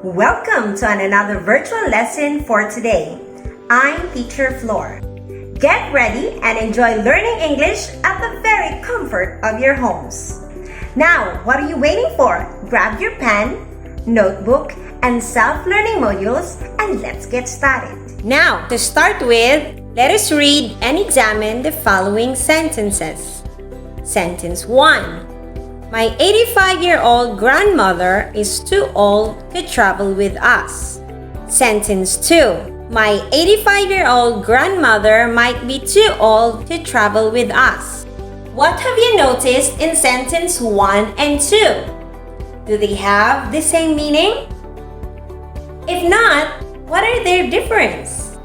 Welcome to another virtual lesson for today. I'm Teacher Flor. Get ready and enjoy learning English at the very comfort of your homes. Now, what are you waiting for? Grab your pen, notebook, and self-learning modules and let's get started. Now, to start with, let us read and examine the following sentences. Sentence 1. My 85-year-old grandmother is too old to travel with us. Sentence 2. My 85-year-old grandmother might be too old to travel with us. What have you noticed in sentence 1 and 2? Do they have the same meaning? If not, what are their differences?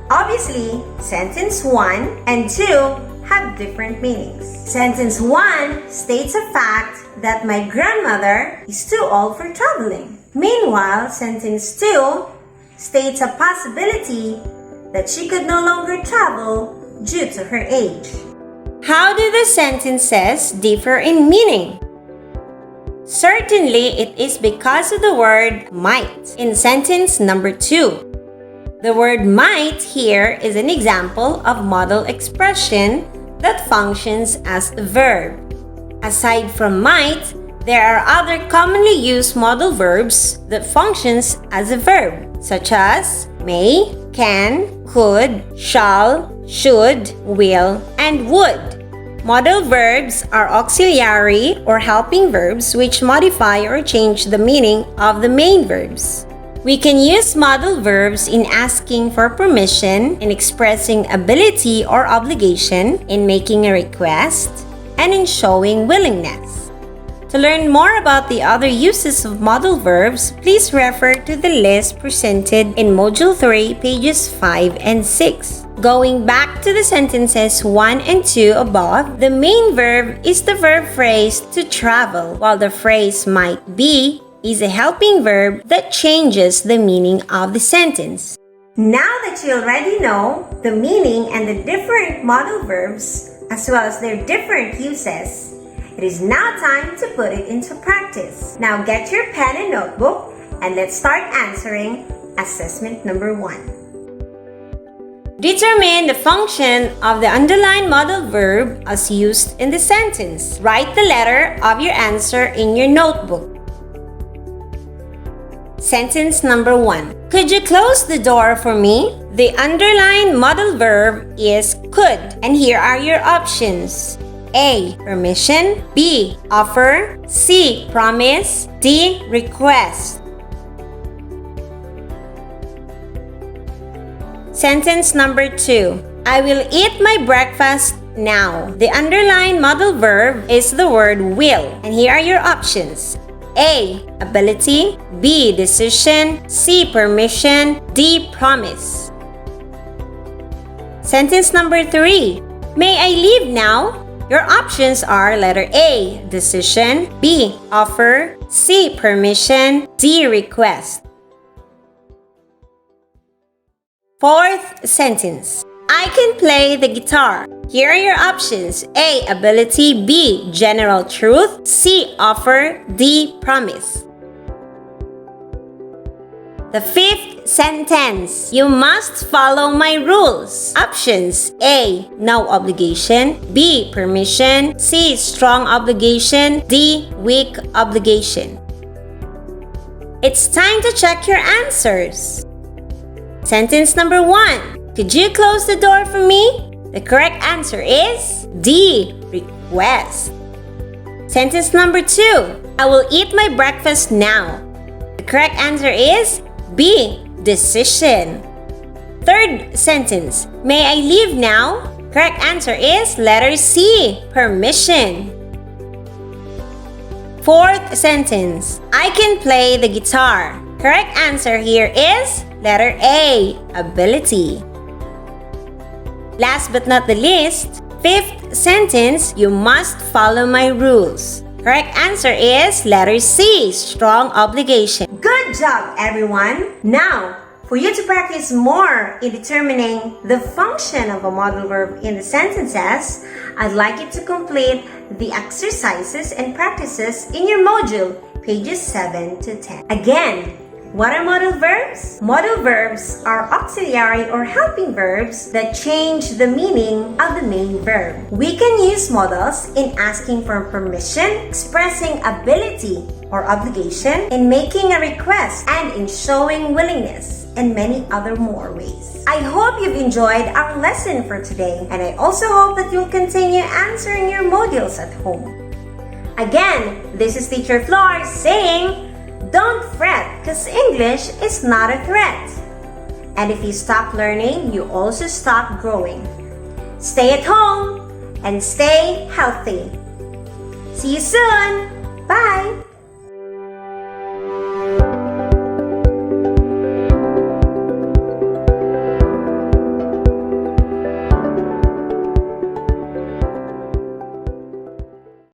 Obviously, sentence 1 and 2 have different meanings. Sentence 1 states a fact that my grandmother is too old for traveling. Meanwhile, sentence 2 states a possibility that she could no longer travel due to her age. How do the sentences differ in meaning? Certainly, it is because of the word might in sentence number 2. The word might here is an example of modal expression that functions as a verb. Aside from might, there are other commonly used modal verbs that functions as a verb, such as may, can, could, shall, should, will, and would. Modal verbs are auxiliary or helping verbs which modify or change the meaning of the main verbs. We can use modal verbs in asking for permission, in expressing ability or obligation, in making a request, and in showing willingness. To learn more about the other uses of modal verbs, please refer to the list presented in Module 3, pages 5 and 6. Going back to the sentences 1 and 2 above, the main verb is the verb phrase to travel, while the phrase might be is a helping verb that changes the meaning of the sentence. Now that you already know the meaning and the different modal verbs, as well as their different uses, it is now time to put it into practice. Now get your pen and notebook and let's start answering assessment number 1. Determine the function of the underlined modal verb as used in the sentence. Write the letter of your answer in your notebook. Sentence number 1. Could you close the door for me? The underlined modal verb is could, and here are your options. A. Permission. B. Offer. C. Promise. D. Request. Sentence number 2. I will eat my breakfast now. The underlined modal verb is the word will, and here are your options. A. Ability. B. Decision. C. Permission. D. Promise. Sentence number 3. May I leave now? Your options are letter A. Decision. B. Offer. C. Permission. D. Request. Fourth sentence. I can play the guitar. Here are your options. A. Ability. B. General truth. C. Offer. D. Promise. The fifth sentence. You must follow my rules. Options. A. No obligation. B. Permission. C. Strong obligation. D. Weak obligation. It's time to check your answers. Sentence number 1. Could you close the door for me? The correct answer is D. Request. Sentence number 2. I will eat my breakfast now. The correct answer is B. Decision. Third sentence. May I leave now? Correct answer is letter C. Permission. Fourth sentence. I can play the guitar. Correct answer here is letter A. Ability. Last but not the least, fifth sentence, you must follow my rules. Correct answer is letter C, strong obligation. Good job, everyone! Now, for you to practice more in determining the function of a modal verb in the sentences, I'd like you to complete the exercises and practices in your module pages 7 to 10. Again, what are modal verbs? Modal verbs are auxiliary or helping verbs that change the meaning of the main verb. We can use modals in asking for permission, expressing ability or obligation, in making a request, and in showing willingness, and many other more ways. I hope you've enjoyed our lesson for today, and I also hope that you'll continue answering your modules at home. Again, this is Teacher Flor saying, don't fret, because English is not a threat. And if you stop learning, you also stop growing. Stay at home and stay healthy. See you soon. Bye.